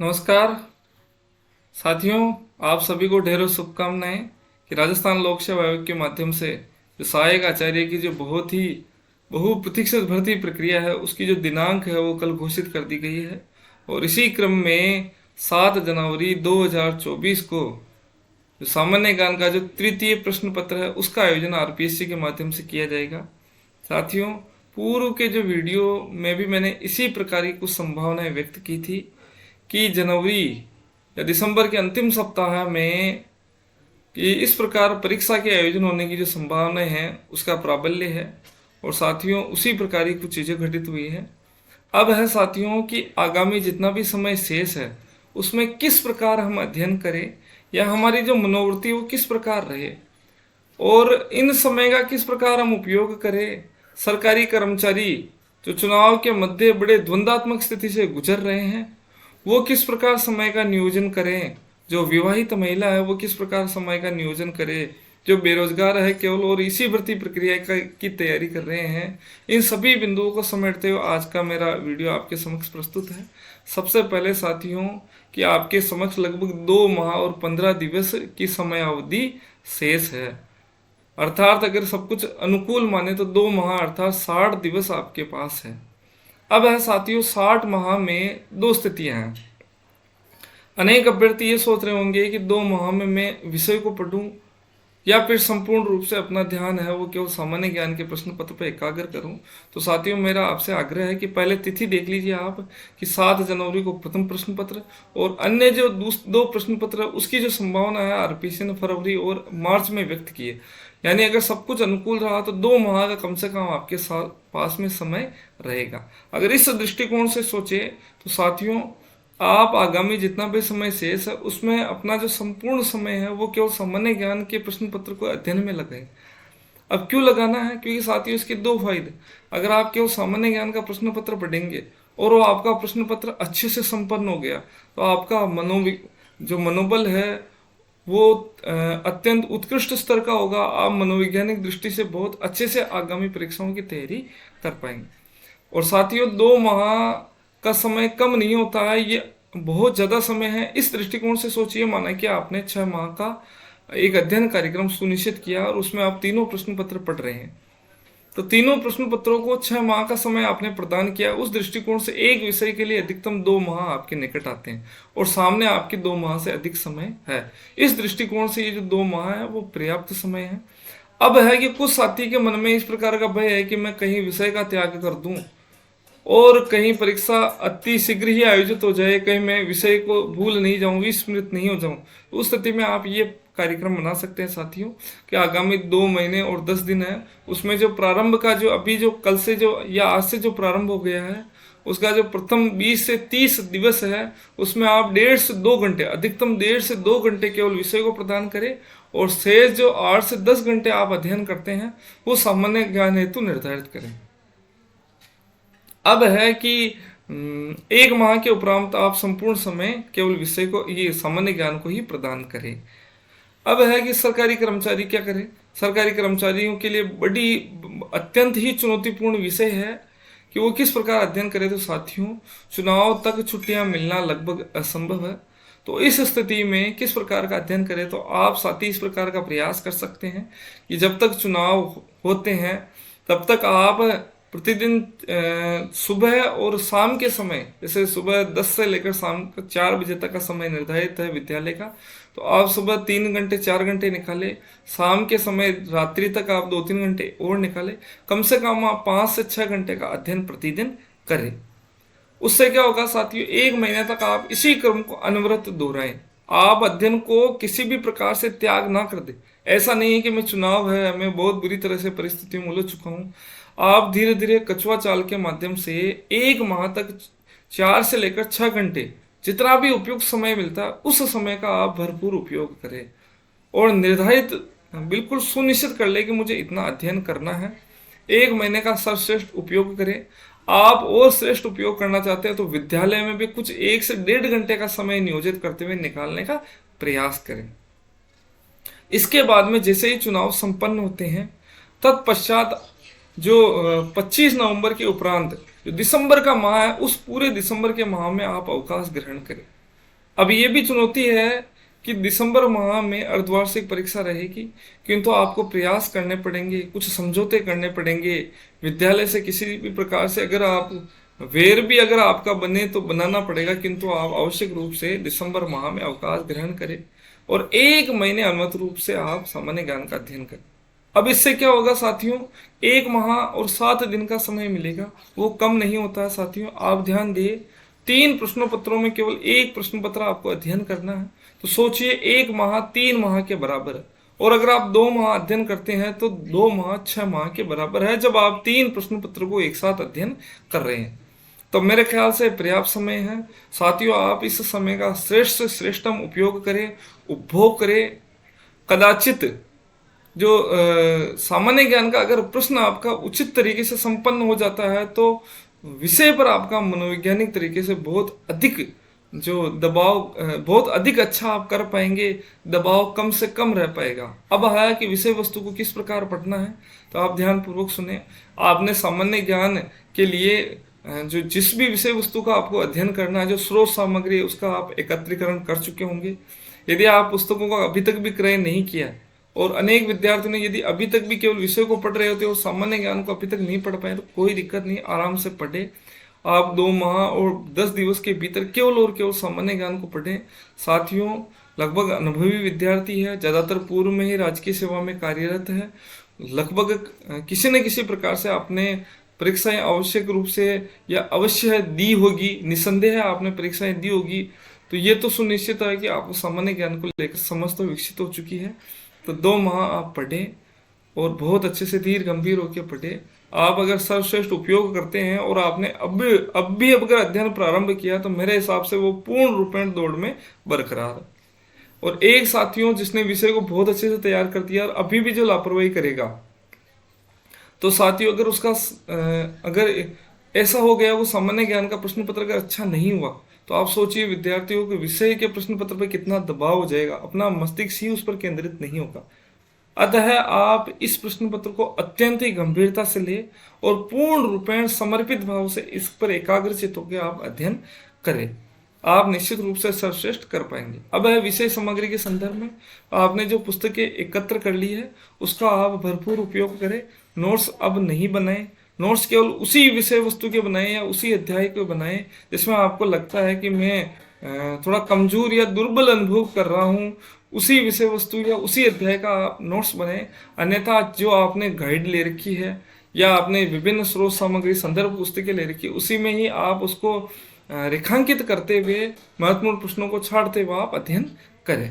नमस्कार साथियों, आप सभी को ढेरों शुभकामनाएं कि राजस्थान लोक सेवा आयोग के माध्यम से जो सहायक आचार्य की जो बहुत ही बहुप्रतीक्षित भर्ती प्रक्रिया है उसकी जो दिनांक है वो कल घोषित कर दी गई है। और इसी क्रम में 7 जनवरी 2024 को जो सामान्य ज्ञान का जो तृतीय प्रश्न पत्र है उसका आयोजन आरपीएससी के माध्यम से किया जाएगा। साथियों, पूर्व के जो वीडियो में भी मैंने इसी प्रकार की कुछ संभावनाएं व्यक्त की थी कि जनवरी या दिसंबर के अंतिम सप्ताह में कि इस प्रकार परीक्षा के आयोजन होने की जो संभावनाएं हैं उसका प्राबल्य है। और साथियों, उसी प्रकार की कुछ चीज़ें घटित हुई हैं। अब है साथियों कि आगामी जितना भी समय शेष है उसमें किस प्रकार हम अध्ययन करें या हमारी जो मनोवृत्ति वो किस प्रकार रहे और इन समय का किस प्रकार हम उपयोग करें। सरकारी कर्मचारी जो चुनाव के मध्य बड़े द्वंद्वात्मक स्थिति से गुजर रहे हैं वो किस प्रकार समय का नियोजन करें, जो विवाहित महिला है वो किस प्रकार समय का नियोजन करे, जो बेरोजगार है केवल और इसी भर्ती प्रक्रिया की तैयारी कर रहे हैं, इन सभी बिंदुओं को समेटते हुए आज का मेरा वीडियो आपके समक्ष प्रस्तुत है। सबसे पहले साथियों कि आपके समक्ष लगभग 2 माह और 15 दिवस की समय अवधि शेष है। अर्थात अगर सब कुछ अनुकूल माने तो 2 माह अर्थात 60 दिवस आपके पास है। अब है साथियों 60 माह में दो स्थितियां हैं। अनेक अभ्यर्थी ये सोच रहे होंगे कि 2 माह में मैं विषय को पढ़ूं या फिर संपूर्ण रूप से अपना ध्यान है वो केवल सामान्य ज्ञान के प्रश्न पत्र पर एकाग्र करूं। तो साथियों, मेरा आपसे आग्रह है कि पहले तिथि देख लीजिए आप कि 7 जनवरी को प्रथम प्रश्न पत्र और अन्य जो 2 प्रश्न पत्र है उसकी जो संभावना है आरपीएससी ने फरवरी और मार्च में व्यक्त की है। यानी अगर सब कुछ अनुकूल रहा तो 2 माह का कम से कम आपके पास में समय रहेगा। अगर इस दृष्टिकोण से सोचे तो साथियों, आप आगामी जितना भी समय शेष है उसमें अपना जो संपूर्ण समय है वो केवल सामान्य ज्ञान के प्रश्न पत्र को अध्ययन में लगाएं। अब क्यों लगाना है? क्योंकि साथियों इसके 2 फायदे। अगर आप केवल सामान्य ज्ञान का प्रश्न पत्र पढ़ेंगे और वो आपका प्रश्न पत्र अच्छे से संपन्न हो गया तो आपका जो मनोबल है वो अत्यंत उत्कृष्ट स्तर का होगा। आप मनोवैज्ञानिक दृष्टि से बहुत अच्छे से आगामी परीक्षाओं की तैयारी कर पाएंगे। और साथियों 2 माह का समय कम नहीं होता है, ये बहुत ज़्यादा समय है। इस दृष्टिकोण से सोचिए, माना कि आपने 6 माह का एक अध्ययन कार्यक्रम सुनिश्चित किया और उसमें आप तीनों प्रश्न पत्र पढ़ रहे हैं, तो तीनों प्रश्न पत्रों को 6 माह का समय आपने प्रदान किया। उस दृष्टिकोण से एक विषय के लिए अधिकतम 2 माह आपके निकट आते हैं और सामने आपके 2 माह से अधिक समय है। इस दृष्टिकोण से ये जो 2 माह है वो पर्याप्त समय है। अब है कि कुछ साथी के मन में इस प्रकार का भय है कि मैं कहीं विषय का त्याग कर दूं और कहीं परीक्षा अति शीघ्र ही आयोजित हो जाए, कहीं मैं विषय को भूल नहीं जाऊं, विस्मृत नहीं हो जाऊं। तो उस स्थिति में आप ये कार्यक्रम बना सकते हैं साथियों कि आगामी 2 महीने और 10 दिन है उसमें जो प्रारंभ का जो अभी जो कल से जो या आज से जो प्रारंभ हो गया है उसका जो प्रथम 20 से 30 दिवस है उसमें आप 1.5 से 2 घंटे, अधिकतम 1.5 से 2 घंटे केवल विषय को प्रदान करें और शेष जो 8 से 10 घंटे आप अध्ययन करते हैं वो सामान्य ज्ञान हेतु निर्धारित करें। अब है कि 1 माह के उपरांत आप संपूर्ण समय केवल विषय को, ये सामान्य ज्ञान को ही प्रदान करें। अब है कि सरकारी कर्मचारी क्या करें? सरकारी कर्मचारियों के लिए बड़ी अत्यंत ही चुनौतीपूर्ण विषय है कि वो किस प्रकार अध्ययन करें। तो साथियों, चुनाव तक छुट्टियां मिलना लगभग असंभव है। तो इस स्थिति में किस प्रकार का अध्ययन करें? तो आप साथी इस प्रकार का प्रयास कर सकते हैं कि जब तक चुनाव होते हैं तब तक आप प्रतिदिन सुबह और शाम के समय, जैसे सुबह 10 से लेकर शाम 4 बजे तक का समय निर्धारित है विद्यालय का, तो आप सुबह 3 घंटे 4 घंटे निकालें, शाम के समय रात्रि तक आप 2-3 घंटे और निकालें। कम से कम आप 5 से 6 घंटे का अध्ययन प्रतिदिन करें। उससे क्या होगा साथियों, 1 महीने तक आप इसी क्रम को अनवरत दोहराएं। आप अध्ययन को किसी भी प्रकार से त्याग ना कर दे। ऐसा नहीं है कि मैं चुनाव है, मैं बहुत बुरी तरह से परिस्थितियों में उलझ चुका हूँ। आप धीरे धीरे कछुआ चाल के माध्यम से 1 माह तक 4 से लेकर 6 घंटे जितना भी उपयुक्त समय मिलता है उस समय का आप भरपूर उपयोग करें और निर्धारित बिल्कुल सुनिश्चित कर ले कि मुझे इतना अध्ययन करना है। 1 महीने का सर्वश्रेष्ठ उपयोग करें। आप और श्रेष्ठ उपयोग करना चाहते हैं तो विद्यालय में भी कुछ 1 से 1.5 घंटे का समय नियोजित करते हुए निकालने का प्रयास करें। इसके बाद में जैसे ही चुनाव संपन्न होते हैं तत्पश्चात जो 25 नवंबर के उपरांत जो दिसंबर का माह है उस पूरे दिसंबर के माह में आप अवकाश ग्रहण करें। अब ये भी चुनौती है कि दिसंबर माह में अर्धवार्षिक परीक्षा रहेगी, किंतु आपको प्रयास करने पड़ेंगे, कुछ समझौते करने पड़ेंगे विद्यालय से। किसी भी प्रकार से अगर आप वेर भी अगर आपका बने तो बनाना पड़ेगा, किंतु आप आवश्यक रूप से दिसंबर माह में अवकाश ग्रहण करें और 1 महीने अनुमत रूप से आप सामान्य ज्ञान का अध्ययन करें। अब इससे क्या होगा साथियों, 1 माह और 7 दिन का समय मिलेगा, वो कम नहीं होता है साथियों। आप ध्यान दिए, 3 प्रश्नों पत्रों में केवल 1 प्रश्न पत्र आपको अध्ययन करना है, तो सोचिए 1 माह 3 माह के बराबर है। और अगर आप 2 माह अध्ययन करते हैं तो 2 माह 6 माह के बराबर है, जब आप 3 प्रश्न पत्र को एक साथ अध्ययन कर रहे हैं। तो मेरे ख्याल से पर्याप्त समय है साथियों। आप इस समय का श्रेष्ठ से श्रेष्ठतम उपयोग करें, उपभोग करें। कदाचित जो सामान्य ज्ञान का अगर प्रश्न आपका उचित तरीके से संपन्न हो जाता है तो विषय पर आपका मनोवैज्ञानिक तरीके से बहुत अधिक जो दबाव बहुत अधिक अच्छा आप कर पाएंगे, दबाव कम से कम रह पाएगा। अब है कि विषय वस्तु को किस प्रकार पढ़ना है, तो आप ध्यान पूर्वक सुने। आपने सामान्य ज्ञान के लिए जो जिस भी विषय वस्तु का आपको अध्ययन करना है, जो स्रोत सामग्री है उसका आप एकत्रीकरण कर चुके होंगे। यदि आप पुस्तकों का अभी तक भी क्रय नहीं किया और अनेक विद्यार्थियों ने यदि अभी तक भी केवल विषय को पढ़ रहे होते और सामान्य ज्ञान को अभी तक नहीं पढ़ पाए, तो कोई दिक्कत नहीं, आराम से पढ़े। आप 2 माह और 10 दिवस के भीतर केवल और केवल सामान्य ज्ञान को पढ़ें। साथियों, लगभग अनुभवी विद्यार्थी है, ज़्यादातर पूर्व में ही राजकीय सेवा में कार्यरत है, लगभग किसी न किसी प्रकार से आपने परीक्षाएं आवश्यक रूप से या अवश्य दी होगी, निसंदेह आपने परीक्षाएं दी होगी। तो ये तो सुनिश्चित है कि आपको सामान्य ज्ञान को लेकर समझ तो विकसित हो चुकी है। तो 2 माह आप पढ़ें और बहुत अच्छे से धीर गंभीर होकर पढ़े। आप अगर सर्वश्रेष्ठ उपयोग करते हैं और आपने अब भी अगर अध्ययन प्रारंभ किया तो मेरे हिसाब से वो पूर्ण रूपेण दौड़ में बरकरार है। और एक साथियों जिसने विषय को बहुत अच्छे से तैयार कर दिया और अभी भी जो लापरवाही करेगा, तो साथियों अगर उसका अगर ऐसा हो गया वो सामान्य ज्ञान का प्रश्न पत्र अगर अच्छा नहीं हुआ, तो आप सोचिए विद्यार्थियों के विषय के प्रश्न पत्र पर कितना दबाव हो जाएगा, अपना मस्तिष्क ही उस पर केंद्रित नहीं होगा। अतः आप इस प्रश्न पत्र को अत्यंत ही गंभीरता से ले और पूर्ण रूपेण समर्पित भाव से इस पर एकाग्रचित होकर आप अध्ययन करें। आप निश्चित रूप से सर्वश्रेष्ठ कर पाएंगे। अब है विषय सामग्री के संदर्भ में, आपने जो पुस्तकें एकत्र कर ली है उसका आप भरपूर उपयोग करें। नोट्स अब नहीं बनाएं, नोट्स केवल उसी विषय वस्तु के बनाएं या उसी अध्याय के बनाएं जिसमें आपको लगता है कि मैं थोड़ा कमजोर या दुर्बल अनुभव कर रहा हूँ, उसी विषय वस्तु या उसी अध्याय का आप नोट्स बनाएं। अन्यथा जो आपने गाइड ले रखी है या आपने विभिन्न स्रोत सामग्री संदर्भ पुस्तकें ले रखी है, उसी में ही आप उसको रेखांकित करते हुए महत्वपूर्ण प्रश्नों को छाड़ते हुए आप अध्ययन करें।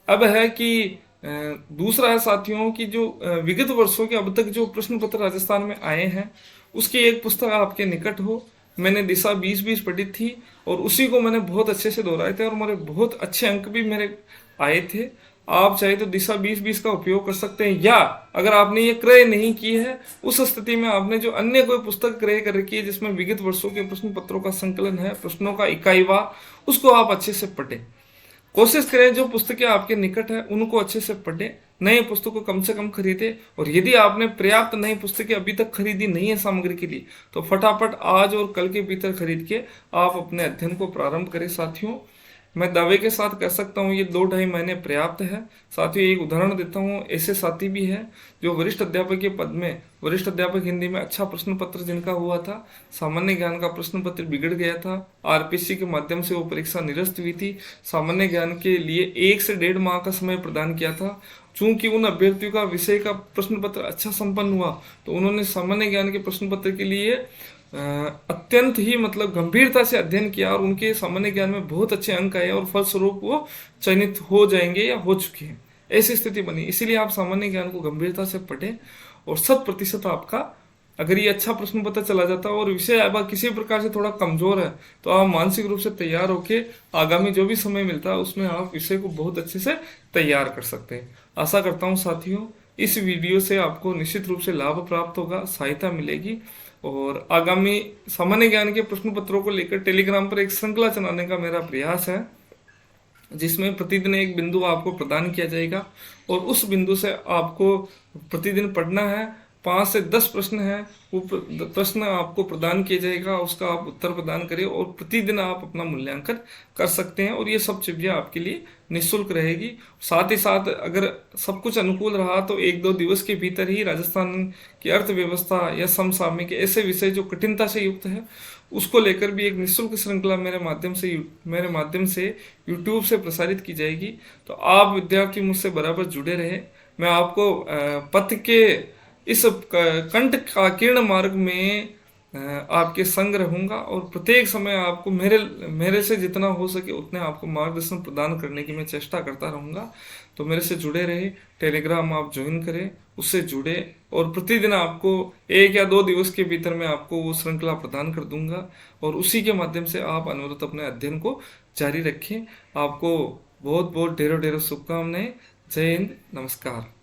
अब है कि दूसरा है साथियों कि जो विगत वर्षों के अब तक जो प्रश्न पत्र राजस्थान में आए हैं उसकी एक पुस्तक आपके निकट हो। मैंने दिशा 2020 पढ़ी थी और उसी को मैंने बहुत अच्छे से दोहराए थे और मेरे बहुत अच्छे अंक भी मेरे आए थे। आप चाहे तो दिशा 2020 का उपयोग कर सकते हैं, या अगर आपने ये क्रय नहीं की है उस स्थिति में आपने जो अन्य कोई पुस्तक क्रय कर रखी है जिसमें विगत वर्षों के प्रश्न पत्रों का संकलन है, प्रश्नों का इकाईवार, उसको आप अच्छे से पढ़ें। कोशिश करें जो पुस्तकें आपके निकट है उनको अच्छे से पढ़ें, नए पुस्तक को कम से कम खरीदें। और यदि आपने पर्याप्त नई पुस्तकें अभी तक खरीदी नहीं है सामग्री के लिए, तो फटाफट आज और कल के भीतर खरीद के आप अपने अध्ययन को प्रारंभ करें। साथियों, मैं दावे के साथ कह सकता हूँ ये 2-2.5 महीने पर्याप्त है। साथियों, एक उदाहरण देता हूँ, ऐसे साथी भी है जो वरिष्ठ अध्यापक के पद में, वरिष्ठ अध्यापक हिंदी में अच्छा प्रश्न पत्र जिनका हुआ था, सामान्य ज्ञान का प्रश्न पत्र बिगड़ गया था, आरपीसी के माध्यम से वो परीक्षा निरस्त हुई थी। सामान्य ज्ञान के लिए 1 से 1.5 माह का समय प्रदान किया था। चूंकि उन अभ्यर्थियों का विषय का प्रश्न पत्र अच्छा संपन्न हुआ, तो उन्होंने सामान्य ज्ञान के प्रश्न पत्र के लिए अत्यंत ही गंभीरता से अध्ययन किया और उनके सामान्य ज्ञान में बहुत अच्छे अंक आए और फलस्वरूप वो चयनित हो जाएंगे या हो चुके हैं। ऐसी स्थिति बनी। इसीलिए आप सामान्य ज्ञान को गंभीरता से पढ़ें और 100% आपका अगर ये अच्छा प्रश्न पत्र चला जाता है और विषय अब किसी प्रकार से थोड़ा कमजोर है, तो आप मानसिक रूप से तैयार होके आगामी जो भी समय मिलता है उसमें आप विषय को बहुत अच्छे से तैयार कर सकते हैं। आशा करता हूँ साथियों इस वीडियो से आपको निश्चित रूप से लाभ प्राप्त होगा, सहायता मिलेगी। और आगामी सामान्य ज्ञान के प्रश्न पत्रों को लेकर टेलीग्राम पर एक श्रृंखला चलाने का मेरा प्रयास है, जिसमें प्रतिदिन एक बिंदु आपको प्रदान किया जाएगा और उस बिंदु से आपको प्रतिदिन पढ़ना है। 5 से 10 प्रश्न हैं, वो प्रश्न आपको प्रदान किया जाएगा, उसका आप उत्तर प्रदान करें और प्रतिदिन आप अपना मूल्यांकन कर सकते हैं और ये सब चीज़ें आपके लिए निःशुल्क रहेगी। साथ ही साथ अगर सब कुछ अनुकूल रहा तो 1-2 दिवस के भीतर ही राजस्थान की अर्थव्यवस्था या समसामयिक ऐसे विषय जो कठिनता से युक्त है उसको लेकर भी एक निःशुल्क श्रृंखला मेरे माध्यम से यूट्यूब से प्रसारित की जाएगी। तो आप विद्यार्थी मुझसे बराबर जुड़े रहे। मैं आपको पथ के इस कंठ काकीर्ण मार्ग में आपके संग रहूंगा और प्रत्येक समय आपको मेरे से जितना हो सके उतने आपको मार्गदर्शन प्रदान करने की मैं चेष्टा करता रहूंगा। तो मेरे से जुड़े रहे, टेलीग्राम आप ज्वाइन करें, उससे जुड़े और प्रतिदिन आपको 1 या 2 दिवस के भीतर मैं आपको वो श्रृंखला प्रदान कर दूंगा और उसी के माध्यम से आप अनवरत अपने अध्ययन को जारी रखें। आपको बहुत बहुत ढेरों ढेरों शुभकामनाएं। जय हिंद, नमस्कार।